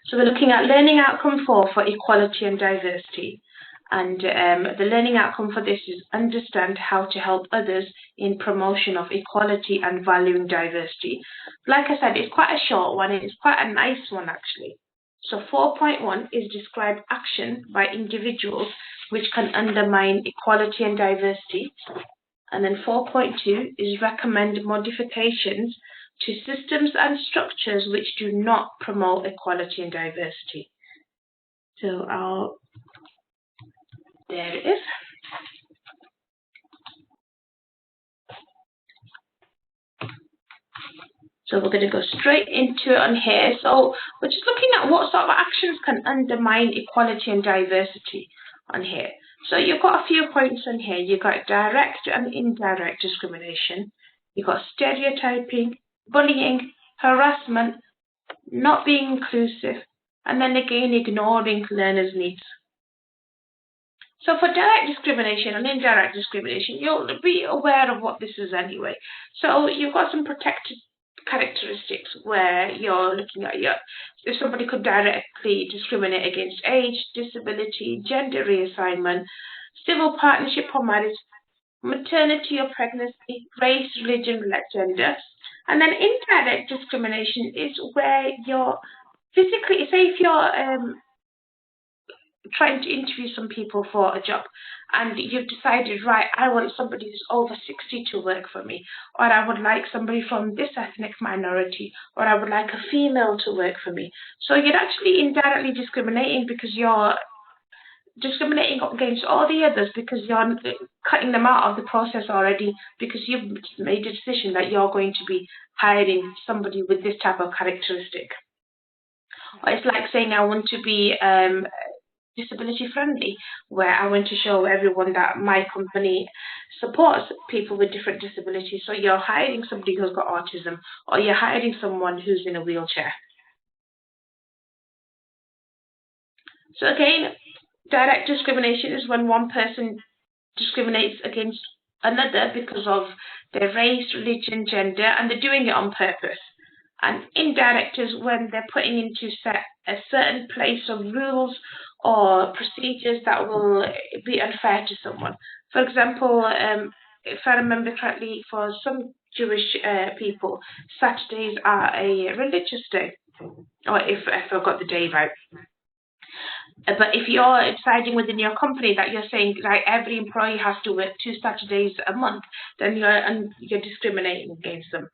So we're looking at learning outcome 4 for equality and diversity. And the learning outcome for this is understand how to help others in promotion of equality and valuing diversity. Like I said, it's quite a short one and it's quite a nice one actually. So 4.1 is describe action by individuals which can undermine equality and diversity. And then 4.2 is recommend modifications to systems and structures which do not promote equality and diversity. So there it is. So we're going to go straight into it on here. So we're just looking at what sort of actions can undermine equality and diversity on here. So you've got a few points on here. You've got direct and indirect discrimination. You've got stereotyping, bullying, harassment, not being inclusive, and then again ignoring learners' needs. So for direct discrimination and indirect discrimination, you'll be aware of what this is anyway. So you've got some protected characteristics where you're looking at if somebody could directly discriminate against age, disability, gender reassignment, civil partnership or marriage, maternity or pregnancy, race, religion, gender. And then indirect discrimination is where you're physically, say if you're trying to interview some people for a job and you've decided, right, I want somebody who's over 60 to work for me, or I would like somebody from this ethnic minority, or I would like a female to work for me. So you're actually indirectly discriminating because you're discriminating against all the others because you're cutting them out of the process already because you've made a decision that you're going to be hiring somebody with this type of characteristic. Or it's like saying I want to be disability friendly, where I want to show everyone that my company supports people with different disabilities. So you're hiring somebody who's got autism, or you're hiring someone who's in a wheelchair. So again, direct discrimination is when one person discriminates against another because of their race, religion, gender, and they're doing it on purpose. And indirect is when they're putting into a certain place of rules or procedures that will be unfair to someone. For example, if I remember correctly, for some Jewish people, Saturdays are a religious day, or if I got the day right. But if you're deciding within your company that you're saying like every employee has to work 2 Saturdays a month, then you're discriminating against them.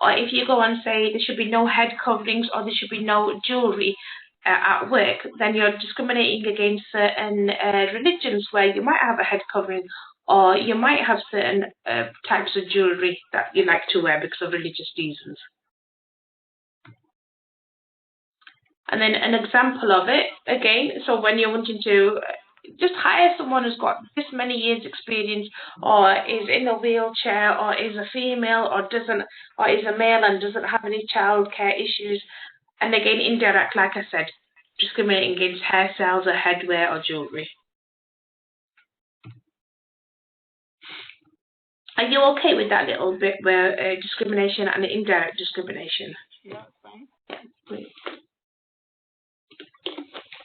Or if you go and say there should be no head coverings or there should be no jewellery at work, then you're discriminating against certain religions where you might have a head covering or you might have certain types of jewellery that you like to wear because of religious reasons. And then an example of it, again, so when you're wanting to just hire someone who's got this many years experience or is in a wheelchair or is a female or is a male and doesn't have any childcare issues. And again, indirect, like I said, discriminating against hairstyles or headwear or jewellery. Are you okay with that little bit where discrimination and indirect discrimination? Yeah, fine. Yeah, great.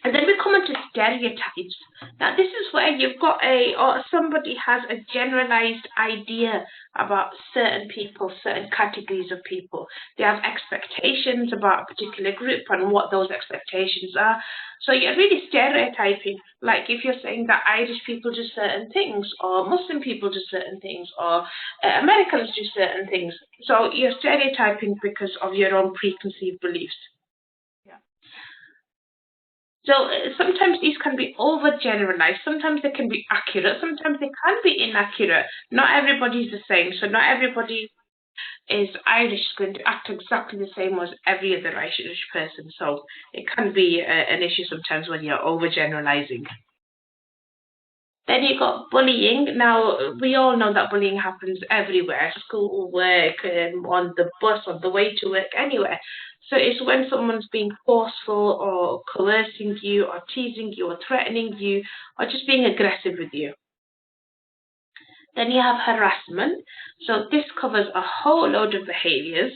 And then we come on to stereotypes. Now this is where you've got somebody has a generalized idea about certain people, certain categories of people. They have expectations about a particular group and what those expectations are. So you're really stereotyping. Like if you're saying that Irish people do certain things, or Muslim people do certain things, or Americans do certain things. So you're stereotyping because of your own preconceived beliefs. So sometimes these can be overgeneralized, sometimes they can be accurate, sometimes they can be inaccurate. Not everybody's the same, so not everybody is Irish going to act exactly the same as every other Irish person. So it can be an issue sometimes when you're overgeneralizing. Then you've got bullying. Now, we all know that bullying happens everywhere, school, work, on the bus, on the way to work, anywhere. So it's when someone's being forceful or coercing you or teasing you or threatening you or just being aggressive with you. Then you have harassment. So this covers a whole load of behaviours.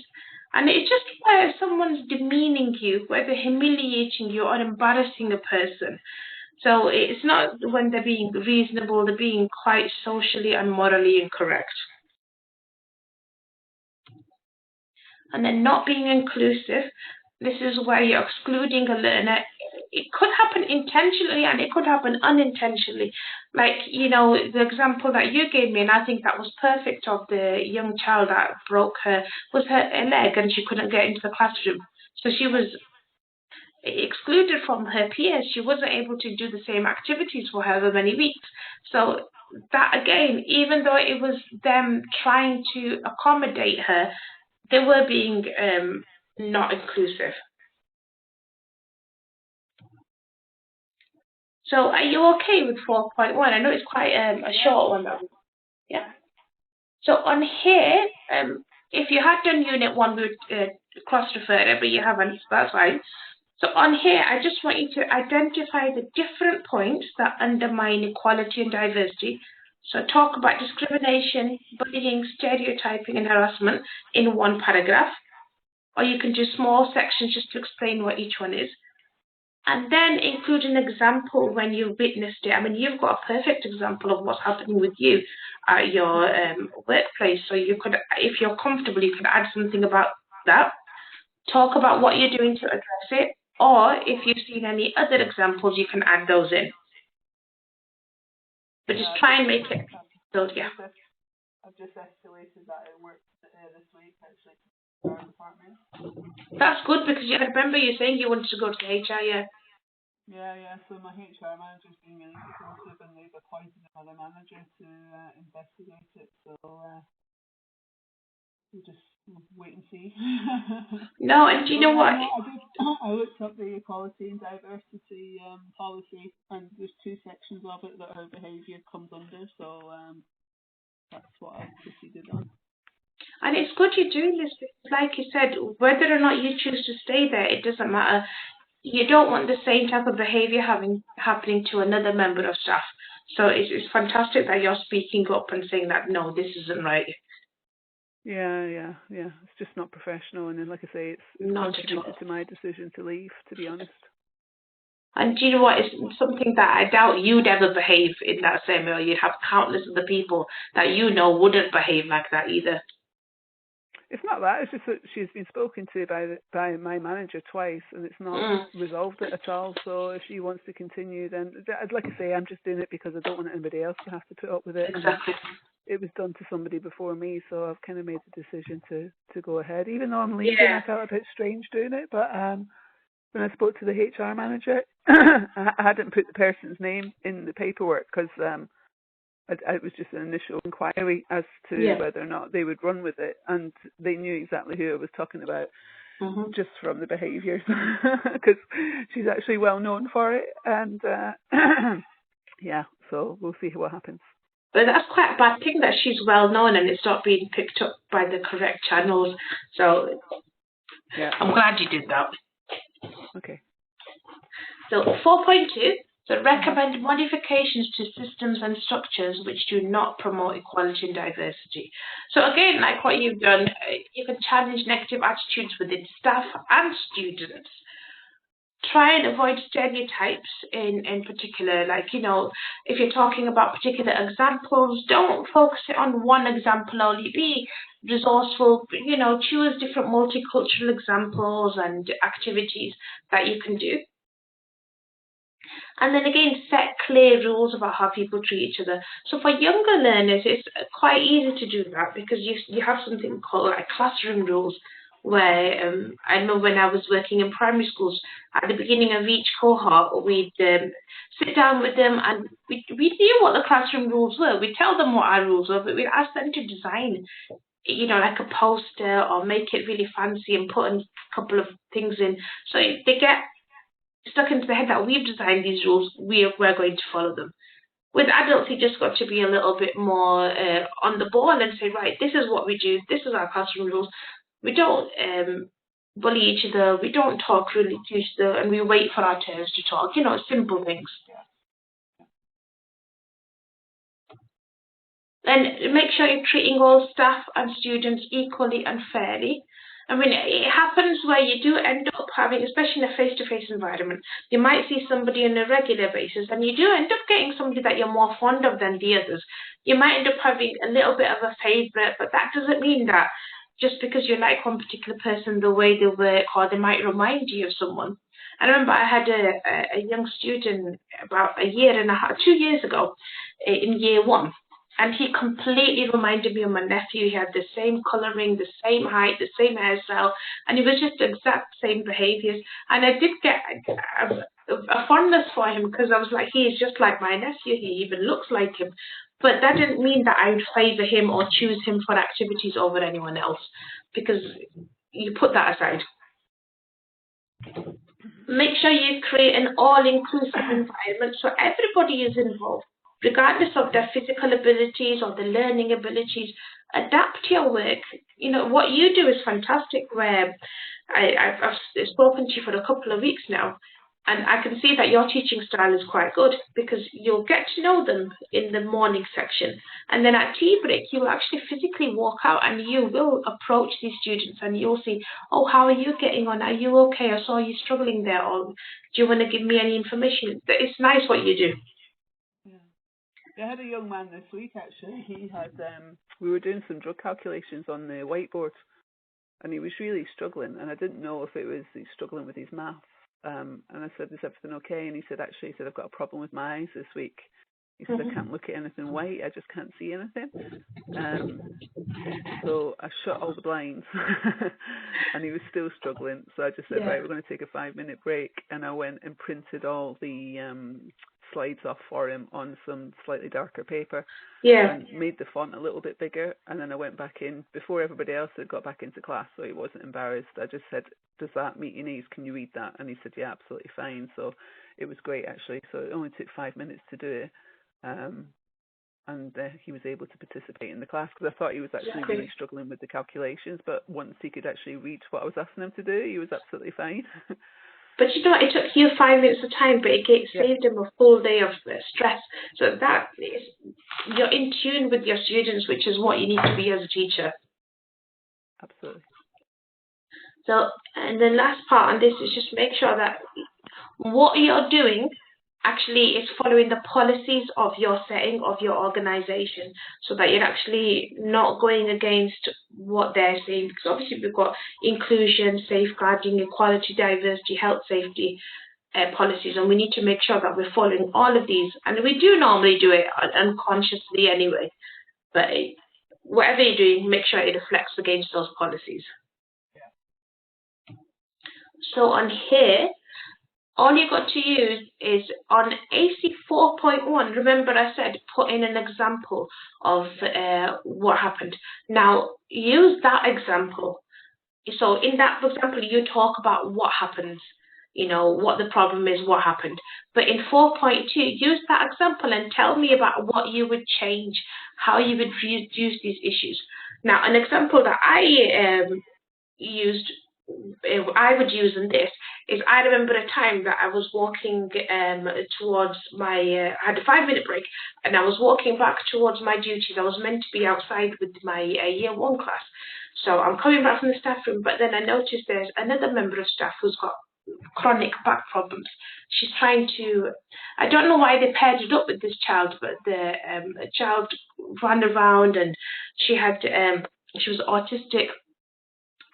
And it's just where someone's demeaning you, where they're humiliating you or embarrassing a person. So it's not when they're being reasonable, they're being quite socially and morally incorrect. And then not being inclusive, this is where you're excluding a learner. It could happen intentionally and it could happen unintentionally. Like, you know, the example that you gave me, and I think that was perfect, of the young child that broke her leg and she couldn't get into the classroom. So she was excluded from her peers. She wasn't able to do the same activities for however many weeks. So that again, even though it was them trying to accommodate her, they were being not inclusive. So are you okay with 4.1? I know it's quite a short one. Yeah. So on here, if you had done Unit 1, we would cross-refer it, but you haven't, so that's fine. So on here, I just want you to identify the different points that undermine equality and diversity. So talk about discrimination, bullying, stereotyping, and harassment in one paragraph. Or you can do small sections just to explain what each one is. And then include an example when you witnessed it. I mean, you've got a perfect example of what's happening with you at your workplace. So you could, if you're comfortable, you could add something about that. Talk about what you're doing to address it. Or if you've seen any other examples, you can add those in. But just try and make it. So, yeah. I've just escalated that at work this week, actually, to our department. That's good, because you remember you saying you wanted to go to HR, yeah? Yeah. So my HR manager's being really supportive, and they've appointed another manager to investigate it. So we'll just wait and see. No, and do you know what? I looked up the equality and diversity policy, and there's 2 sections of it that her behaviour comes under. So that's what I've proceeded on. And it's good you're doing this, because like you said, whether or not you choose to stay there, it doesn't matter. You don't want the same type of behaviour happening to another member of staff. So it's fantastic that you're speaking up and saying that, no, this isn't right. Yeah. It's just not professional, and then, like I say, it's contributed to my decision to leave, to be honest. And do you know what? It's something that I doubt you'd ever behave in that same way. You'd have countless other people that you know wouldn't behave like that either. It's not that. It's just that she's been spoken to by my manager twice, and it's not resolved it at all. So if she wants to continue, then, like I say, I'm just doing it because I don't want anybody else to have to put up with it. Exactly. It was done to somebody before me, so I've kind of made the decision to go ahead. Even though I'm leaving, I felt a bit strange doing it. But when I spoke to the HR manager, I hadn't put the person's name in the paperwork because it was just an initial inquiry as to whether or not they would run with it, and they knew exactly who I was talking about just from the behaviour, because she's actually well known for it, and so we'll see what happens. But that's quite a bad thing that she's well known and it's not being picked up by the correct channels. So I'm glad you did that. Okay. So 4.2. So recommend modifications to systems and structures which do not promote equality and diversity. So again, like what you've done, you can challenge negative attitudes within staff and students. Try and avoid stereotypes in particular, like, you know, if you're talking about particular examples, don't focus it on one example only. Be resourceful, you know, choose different multicultural examples and activities that you can do. And then again, set clear rules about how people treat each other. So for younger learners, it's quite easy to do that because you have something called like classroom rules, where I remember when I was working in primary schools, at the beginning of each cohort, we'd sit down with them and we knew what the classroom rules were. We'd tell them what our rules were, but we'd ask them to design, you know, like a poster or make it really fancy and put a couple of things in. So they get stuck into the head that we've designed these rules, we're going to follow them. With adults, you just got to be a little bit more on the ball and say, right, this is what we do, this is our classroom rules. We don't bully each other, we don't talk really to each other, and we wait for our turns to talk, you know, simple things. And make sure you're treating all staff and students equally and fairly. I mean, it happens where you do end up having, especially in a face-to-face environment, you might see somebody on a regular basis, and you do end up getting somebody that you're more fond of than the others. You might end up having a little bit of a favourite, but that doesn't mean that just because you like one particular person, the way they work, or they might remind you of someone. I remember I had a young student about a year and a half, 2 years ago, in year one. And he completely reminded me of my nephew. He had the same colouring, the same height, the same hairstyle, and he was just the exact same behaviours. And I did get a fondness for him because I was like, he is just like my nephew. He even looks like him. But that didn't mean that I would favour him or choose him for activities over anyone else, because you put that aside. Make sure you create an all-inclusive environment so everybody is involved, regardless of their physical abilities or the learning abilities. Adapt your work. You know, what you do is fantastic, where I've spoken to you for a couple of weeks now, and I can see that your teaching style is quite good, because you'll get to know them in the morning section, and then at tea break you will actually physically walk out and you will approach these students and you'll see, oh, how are you getting on? Are you okay? I saw you struggling there, or do you want to give me any information? It's nice what you do. I had a young man this week, actually. He had, we were doing some drug calculations on the whiteboard, and he was really struggling, and I didn't know if he's struggling with his maths. And I said, is everything okay? And he said, I've got a problem with my eyes this week. He said, I can't look at anything white, I just can't see anything. So I shut all the blinds, and he was still struggling. So I just said, right, we're going to take a 5-minute break. And I went and printed all the slides off for him on some slightly darker paper, and made the font a little bit bigger. And then I went back in before everybody else had got back into class, so he wasn't embarrassed. I just said, does that meet your needs? Can you read that? And he said, yeah, absolutely fine. So it was great, actually. So it only took 5 minutes to do it. And he was able to participate in the class, because I thought he was actually really struggling with the calculations, but once he could actually read what I was asking him to do, he was absolutely fine. But you know, it took you 5 minutes of time, but it saved him a full day of stress. So that is, you're in tune with your students, which is what you need to be as a teacher. Absolutely. So, and the last part on this is just make sure that what you're doing actually is following the policies of your setting, of your organization, so that you're actually not going against what they're saying. Because obviously we've got inclusion, safeguarding, equality, diversity, health, safety policies, and we need to make sure that we're following all of these. And we do normally do it unconsciously anyway, but whatever you're doing, make sure it reflects against those policies. So on here, all you've got to use is on AC 4.1, remember I said put in an example of what happened. Now use that example. So in that example you talk about what happens, you know, what the problem is, what happened. But in 4.2, use that example and tell me about what you would change, how you would reduce these issues. Now an example that I would use in this is, I remember a time that I was walking towards my, I had a 5-minute break, and I was walking back towards my duties. I was meant to be outside with my year 1 class. So I'm coming back from the staff room, but then I noticed there's another member of staff who's got chronic back problems. She's trying to, I don't know why they paired it up with this child, but the child ran around, and she had, she was autistic,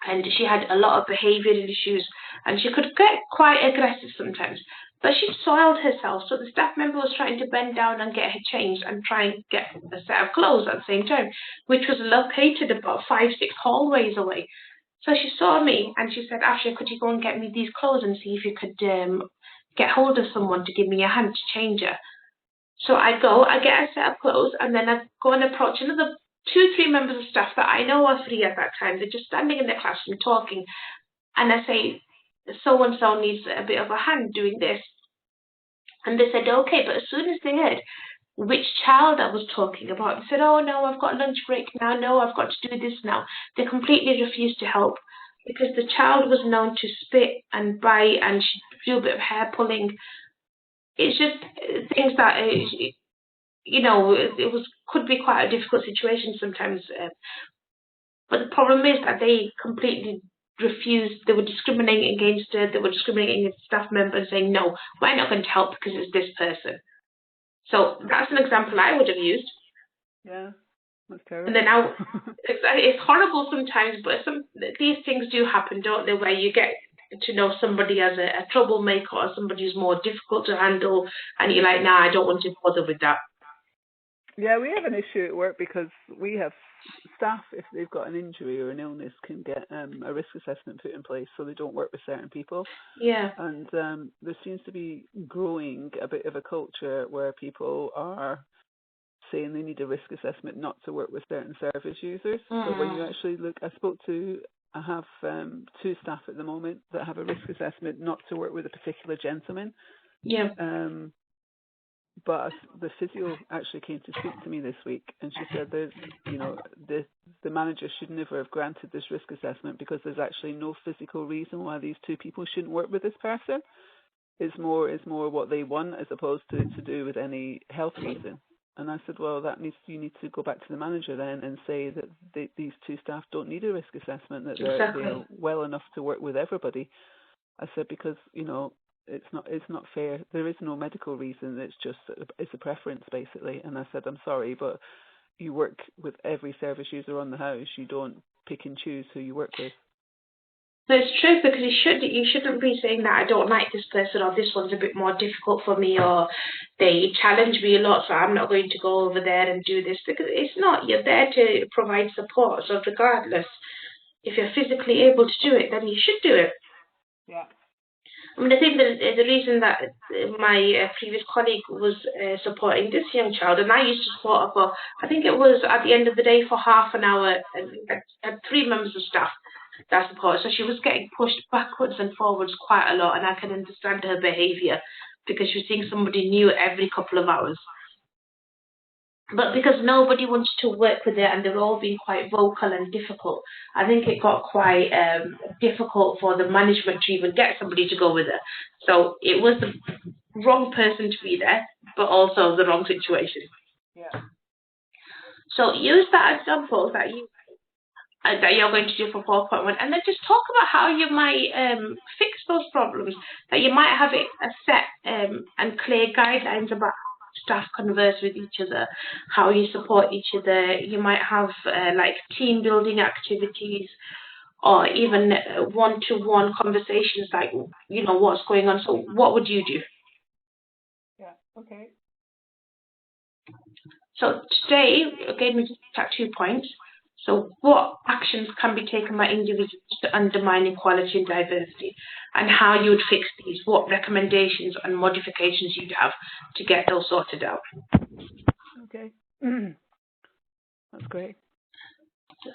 and she had a lot of behavioural issues, and she could get quite aggressive sometimes. But she soiled herself, so the staff member was trying to bend down and get her changed and try and get a set of clothes at the same time, which was located about 5-6 hallways away. So she saw me and she said, Asha, could you go and get me these clothes and see if you could get hold of someone to give me a hand to change her? So I go, I get a set of clothes, and then I go and approach another 2-3 members of staff that I know are free at that time. They're just standing in the classroom talking, and I say, so-and-so needs a bit of a hand doing this. And they said, okay, but as soon as they heard which child I was talking about, they said, oh no, I've got lunch break now, no, I've got to do this now. They completely refused to help, because the child was known to spit and bite, and she'd do a bit of hair pulling. It's just things that, you know, could be quite a difficult situation sometimes. But the problem is that they completely refused, they were discriminating against her, they were discriminating against staff members, saying, no, we're not going to help because it's this person. So that's an example I would have used. Yeah, that's terrible. And then now, it's horrible sometimes, but these things do happen, don't they, where you get to know somebody as a troublemaker or somebody who's more difficult to handle, and you're like, nah, I don't want to bother with that. Yeah, we have an issue at work because we have staff, if they've got an injury or an illness, can get a risk assessment put in place so they don't work with certain people. Yeah. And there seems to be growing a bit of a culture where people are saying they need a risk assessment not to work with certain service users. But when you actually look, I have 2 staff at the moment that have a risk assessment not to work with a particular gentleman. Yeah. But the physio actually came to speak to me this week, and she said there's, the manager should never have granted this risk assessment because there's actually no physical reason why these 2 people shouldn't work with this person. It's more what they want as opposed to do with any health reason. And I said, well, you need to go back to the manager then and say that these 2 staff don't need a risk assessment, that they're well enough to work with everybody. I said, because, it's not fair. There is no medical reason. It's a preference, basically. And I said, I'm sorry, but you work with every service user on the house. You don't pick and choose who you work with. No, it's true, because you shouldn't be saying that I don't like this person, or this one's a bit more difficult for me, or they challenge me a lot, so I'm not going to go over there and do this, because it's not. You're there to provide support. So regardless, if you're physically able to do it, then you should do it. Yeah. I mean, I think that the reason that my previous colleague was supporting this young child, and I used to support her for, I think it was at the end of the day for half an hour, and I had 3 members of staff that support. So she was getting pushed backwards and forwards quite a lot, and I can understand her behaviour because she was seeing somebody new every couple of hours. But because nobody wanted to work with her and they were all being quite vocal and difficult, I think it got quite difficult for the management to even get somebody to go with her. So it was the wrong person to be there, but also the wrong situation. Yeah. So use that example that you're going to do for 4.1, and then just talk about how you might fix those problems. That you might have a set and clear guidelines about staff converse with each other, how you support each other. You might have like team building activities, or even one-to-one conversations, like what's going on. So what would you do? Yeah. Okay. So today, again, we just at 2 points. So what actions can be taken by individuals to undermine equality and diversity, and how you would fix these, what recommendations and modifications you'd have to get those sorted out. Okay. That's great. So,